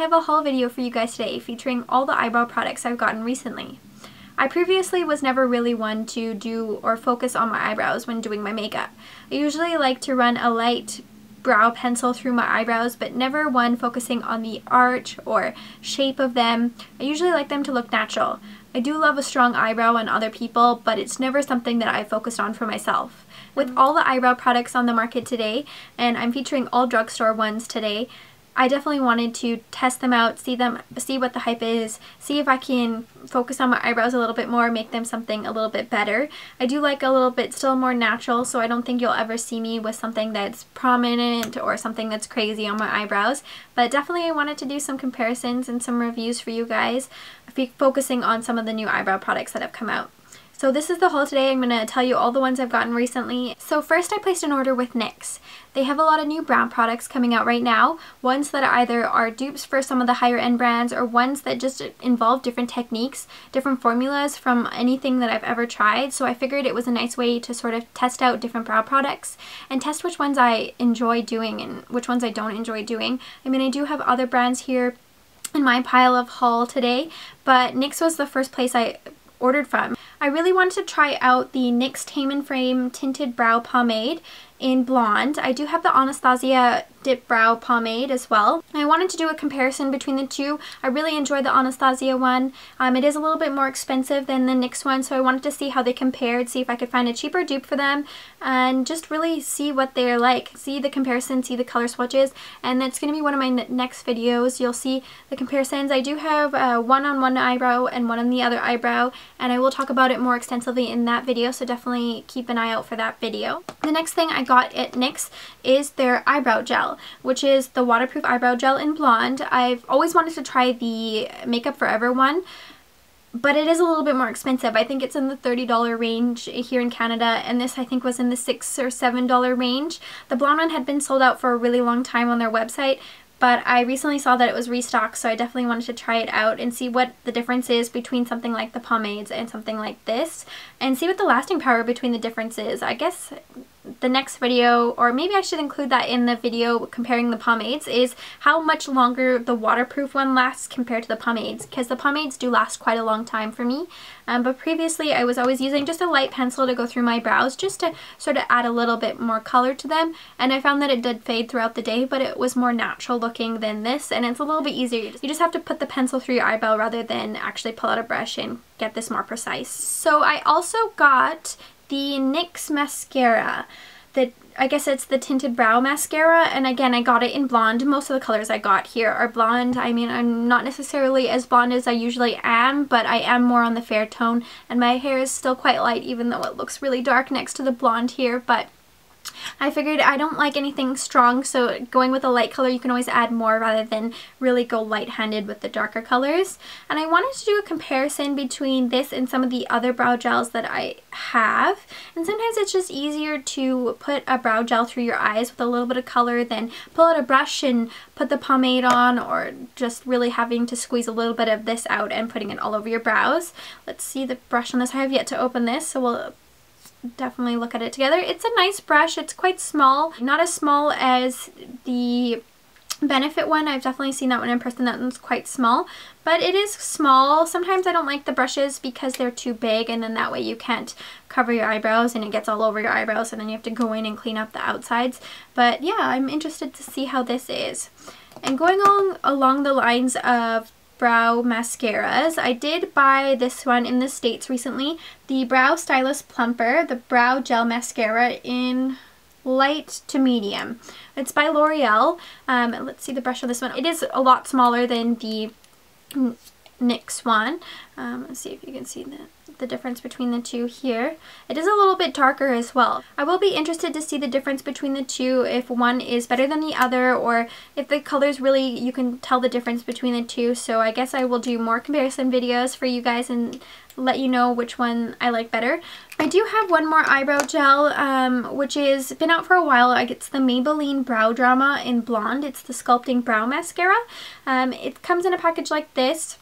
have a haul video for you guys today featuring all the eyebrow products I've gotten recently. I previously was never really one to do or focus on my eyebrows when doing my makeup. I usually like to run a light brow pencil through my eyebrows, but never one focusing on the arch or shape of them. I usually like them to look natural. I do love a strong eyebrow on other people, but it's never something that I focused on for myself. With all the eyebrow products on the market today, and I'm featuring all drugstore ones today, I definitely wanted to test them out, see what the hype is, see if I can focus on my eyebrows a little bit more, make them something a little bit better. I do like a little bit still more natural, so I don't think you'll ever see me with something that's prominent or something that's crazy on my eyebrows. But definitely I wanted to do some comparisons and some reviews for you guys, focusing on some of the new eyebrow products that have come out. So this is the haul today. I'm going to tell you all the ones I've gotten recently. So first I placed an order with NYX. They have a lot of new brow products coming out right now. Ones that either are dupes for some of the higher end brands or ones that just involve different techniques, different formulas from anything that I've ever tried. So I figured it was a nice way to sort of test out different brow products and test which ones I enjoy doing and which ones I don't enjoy doing. I mean, I do have other brands here in my pile of haul today, but NYX was the first place I ordered from. I really wanted to try out the NYX Tame & Frame Tinted Brow Pomade in Blonde. I do have the Anastasia Dip Brow Pomade as well. I wanted to do a comparison between the two. I really enjoyed the Anastasia one. It is a little bit more expensive than the NYX one, so I wanted to see how they compared, see if I could find a cheaper dupe for them, and just really see what they're like. See the comparison, see the color swatches, and that's going to be one of my next videos. You'll see the comparisons. I do have one on one eyebrow and one on the other eyebrow, and I will talk about it more extensively in that video, so definitely keep an eye out for that video. The next thing I got at NYX is their eyebrow gel, which is the waterproof eyebrow gel in Blonde. I've always wanted to try the Makeup Forever one, but it is a little bit more expensive. I think it's in the $30 range here in Canada, and this I think was in the $6 or $7 range. The Blonde one had been sold out for a really long time on their website, but I recently saw that it was restocked, so I definitely wanted to try it out and see what the difference is between something like the pomades and something like this, and see what the lasting power between the difference is. I guess the next video, or maybe I should include that in the video comparing the pomades, is how much longer the waterproof one lasts compared to the pomades, because the pomades do last quite a long time for me. But previously I was always using just a light pencil to go through my brows just to sort of add a little bit more color to them, and I found that it did fade throughout the day, but it was more natural looking than this, and it's a little bit easier. You just have to put the pencil through your eyebrow rather than actually pull out a brush and get this more precise. So I also got the NYX mascara. I guess it's the Tinted Brow Mascara, and again I got it in Blonde. Most of the colors I got here are blonde. I mean, I'm not necessarily as blonde as I usually am, but I am more on the fair tone, and my hair is still quite light even though it looks really dark next to the blonde here, but I figured I don't like anything strong, so going with a light color you can always add more rather than really go light-handed with the darker colors. And I wanted to do a comparison between this and some of the other brow gels that I have, and sometimes it's just easier to put a brow gel through your eyes with a little bit of color than pull out a brush and put the pomade on, or just really having to squeeze a little bit of this out and putting it all over your brows. Let's see the brush on this. I have yet to open this, so we'll definitely look at it together. It's a nice brush. It's quite small, not as small as the Benefit one. I've definitely seen that one in person. That one's quite small, but it is small. Sometimes I don't like the brushes because they're too big, and then that way you can't cover your eyebrows and it gets all over your eyebrows, and then you have to go in and clean up the outsides. But yeah, I'm interested to see how this is. And going along the lines of brow mascaras, I did buy this one in the States recently, the Brow Stylist Plumper, the Brow Gel Mascara in light to medium. It's by L'Oreal. Let's see the brush on this one. It is a lot smaller than the NYX one. Let's see if you can see the difference between the two here. It is a little bit darker as well. I will be interested to see the difference between the two, if one is better than the other, or if the colors really, you can tell the difference between the two. So I guess I will do more comparison videos for you guys and let you know which one I like better. I do have one more eyebrow gel, which is been out for a while. It's the Maybelline Brow Drama in Blonde. It's the Sculpting Brow Mascara. It comes in a package like this.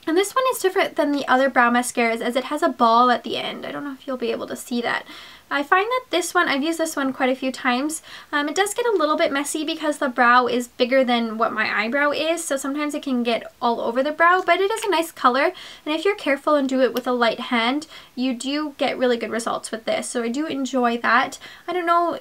And this one is different than the other brow mascaras as it has a ball at the end. I don't know if you'll be able to see that. I find that this one, I've used this one quite a few times. It does get a little bit messy because the brow is bigger than what my eyebrow is, so sometimes it can get all over the brow, but it is a nice color, and if you're careful and do it with a light hand, you do get really good results with this, so I do enjoy that. I don't know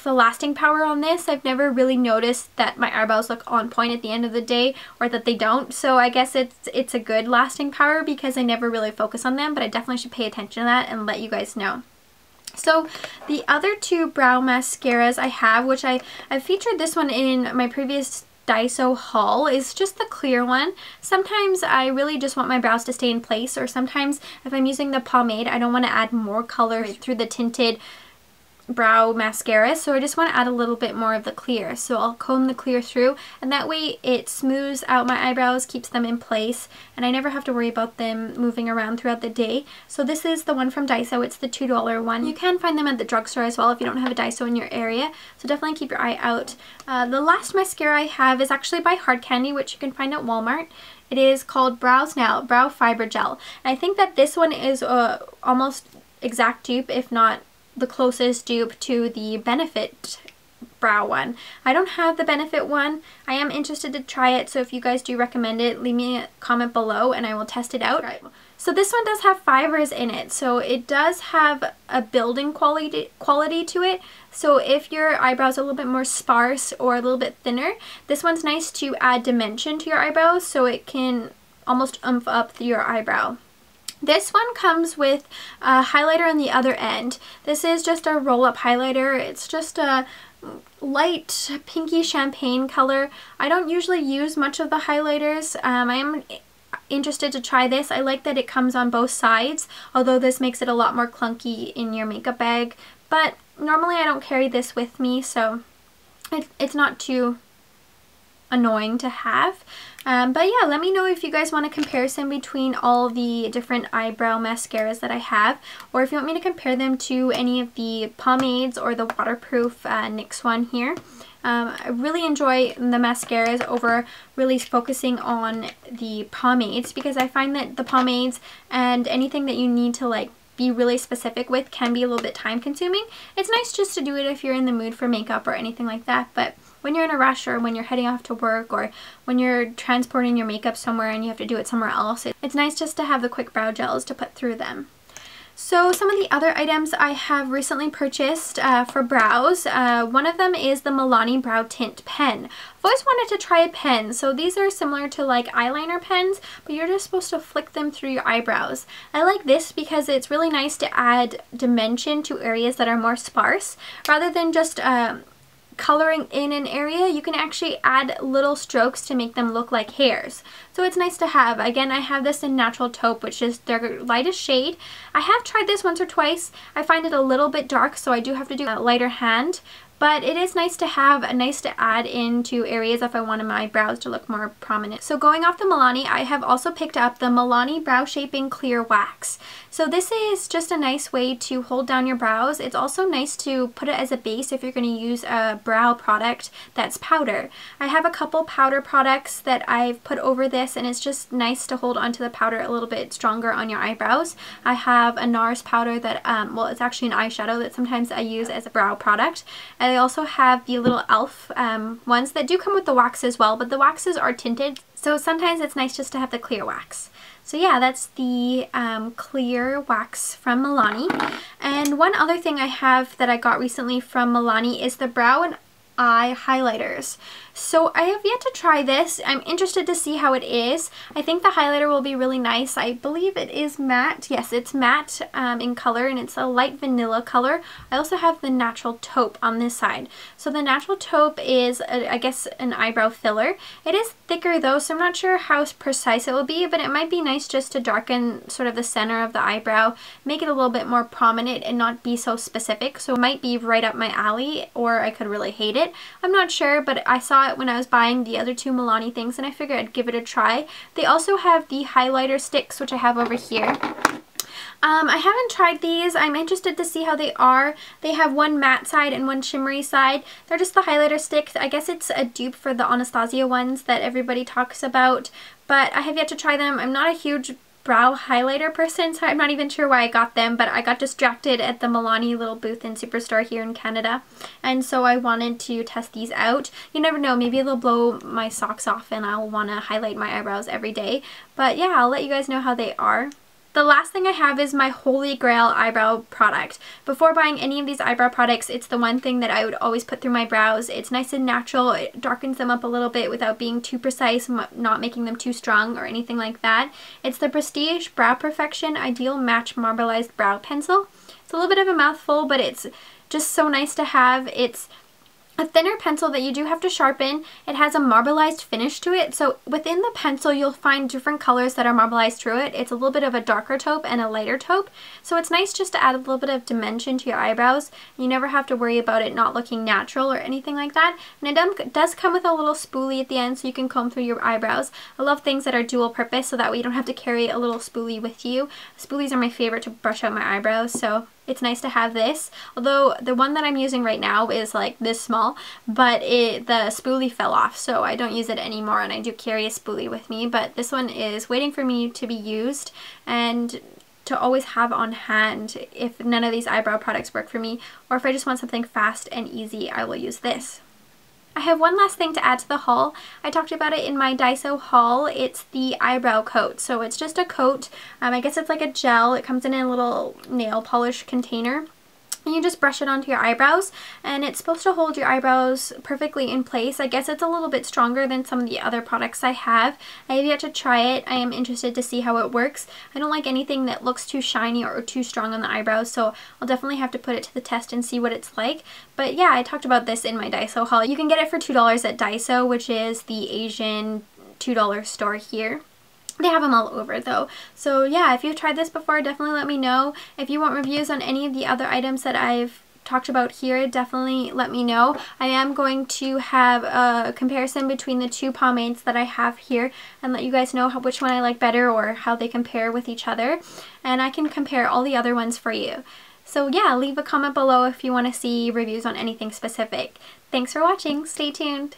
the lasting power on this. I've never really noticed that my eyebrows look on point at the end of the day or that they don't, so I guess it's a good lasting power because I never really focus on them, but I definitely should pay attention to that and let you guys know. So the other two brow mascaras I have, which I featured this one in my previous Daiso haul, is just the clear one. Sometimes I really just want my brows to stay in place, or sometimes if I'm using the pomade I don't want to add more color through the tinted brow mascara, so I just want to add a little bit more of the clear. So I'll comb the clear through, and that way it smooths out my eyebrows, keeps them in place, and I never have to worry about them moving around throughout the day. So this is the one from Daiso. It's the $2 one. You can find them at the drugstore as well if you don't have a Daiso in your area, so definitely keep your eye out. The last mascara I have is actually by Hard Candy, which you can find at Walmart. It is called Brows Now Brow Fiber Gel, and I think that this one is almost exact dupe, if not the closest dupe to the Benefit brow one. I don't have the Benefit one. I am interested to try it, so if you guys do recommend it, leave me a comment below and I will test it out. So this one does have fibers in it, so it does have a building quality to it. So if your eyebrows are a little bit more sparse or a little bit thinner, this one's nice to add dimension to your eyebrows, so it can almost oomph up your eyebrow. This one comes with a highlighter on the other end. This is just a roll-up highlighter. It's just a light pinky champagne color. I don't usually use much of the highlighters. I am interested to try this. I like that it comes on both sides, although this makes it a lot more clunky in your makeup bag. But normally I don't carry this with me, so it's not too annoying to have. But yeah, let me know if you guys want a comparison between all the different eyebrow mascaras that I have, or if you want me to compare them to any of the pomades or the waterproof NYX one here. I really enjoy the mascaras over really focusing on the pomades, because I find that the pomades and anything that you need to like be really specific with can be a little bit time consuming. It's nice just to do it if you're in the mood for makeup or anything like that, but when you're in a rush or when you're heading off to work or when you're transporting your makeup somewhere and you have to do it somewhere else, it's nice just to have the quick brow gels to put through them. So some of the other items I have recently purchased for brows, one of them is the Milani Brow Tint Pen. I've always wanted to try a pen, so these are similar to like eyeliner pens, but you're just supposed to flick them through your eyebrows. I like this because it's really nice to add dimension to areas that are more sparse, rather than just coloring in an area. You can actually add little strokes to make them look like hairs. So it's nice to have. Again, I have this in Natural Taupe, which is their lightest shade. I have tried this once or twice. I find it a little bit dark, so I do have to do a lighter hand. But it is nice to have, nice to add into areas if I wanted my brows to look more prominent. So going off the Milani, I have also picked up the Milani Brow Shaping Clear Wax. So this is just a nice way to hold down your brows. It's also nice to put it as a base if you're going to use a brow product that's powder. I have a couple powder products that I've put over this, and it's just nice to hold onto the powder a little bit stronger on your eyebrows. I have a Nars powder that, well, it's actually an eyeshadow that sometimes I use as a brow product. I also have the little e.l.f. Ones that do come with the wax as well, but the waxes are tinted, so sometimes it's nice just to have the clear wax. So yeah, that's the clear wax from Milani. And one other thing I have that I got recently from Milani is the brow and eye highlighters. So I have yet to try this. I'm interested to see how it is. I think the highlighter will be really nice. I believe it is matte. Yes, it's matte in color, and it's a light vanilla color. I also have the Natural Taupe on this side. So the Natural Taupe is, I guess, an eyebrow filler. It is thicker though, so I'm not sure how precise it will be, but it might be nice just to darken sort of the center of the eyebrow, make it a little bit more prominent and not be so specific. So it might be right up my alley, or I could really hate it. I'm not sure, but I saw it when I was buying the other two Milani things, and I figured I'd give it a try. They also have the highlighter sticks, which I have over here. I haven't tried these. I'm interested to see how they are. They have one matte side and one shimmery side. They're just the highlighter stick. I guess it's a dupe for the Anastasia ones that everybody talks about, but I have yet to try them. I'm not a huge brow highlighter person, so I'm not even sure why I got them, but I got distracted at the Milani little booth in Superstore here in Canada, and so I wanted to test these out. You never know, maybe they'll blow my socks off and I'll want to highlight my eyebrows every day, but yeah, I'll let you guys know how they are. The last thing I have is my holy grail eyebrow product. Before buying any of these eyebrow products, it's the one thing that I would always put through my brows. It's nice and natural. It darkens them up a little bit without being too precise, not making them too strong or anything like that. It's the Prestige Brow Perfection Ideal Match Marbleized Brow Pencil. It's a little bit of a mouthful, but it's just so nice to have. It's a thinner pencil that you do have to sharpen. It has a marbleized finish to it, so within the pencil you'll find different colors that are marbleized through it. It's a little bit of a darker taupe and a lighter taupe, so it's nice just to add a little bit of dimension to your eyebrows. You never have to worry about it not looking natural or anything like that, and it does come with a little spoolie at the end so you can comb through your eyebrows. I love things that are dual purpose, so that way you don't have to carry a little spoolie with you. Spoolies are my favorite to brush out my eyebrows, so it's nice to have this, although the one that I'm using right now is like this small, but the spoolie fell off, so I don't use it anymore, and I do carry a spoolie with me, but this one is waiting for me to be used and to always have on hand if none of these eyebrow products work for me, or if I just want something fast and easy, I will use this. I have one last thing to add to the haul. I talked about it in my Daiso haul. It's the eyebrow coat. So it's just a coat. I guess it's like a gel. It comes in a little nail polish container. And you just brush it onto your eyebrows, and it's supposed to hold your eyebrows perfectly in place. I guess it's a little bit stronger than some of the other products I have. I have yet to try it. I am interested to see how it works. I don't like anything that looks too shiny or too strong on the eyebrows, so I'll definitely have to put it to the test and see what it's like. But yeah, I talked about this in my Daiso haul. You can get it for $2 at Daiso, which is the Asian $2 store here. They have them all over though. So yeah, if you've tried this before, definitely let me know. If you want reviews on any of the other items that I've talked about here, definitely let me know. I am going to have a comparison between the two pomades that I have here and let you guys know which one I like better or how they compare with each other. And I can compare all the other ones for you. So yeah, leave a comment below if you want to see reviews on anything specific. Thanks for watching. Stay tuned.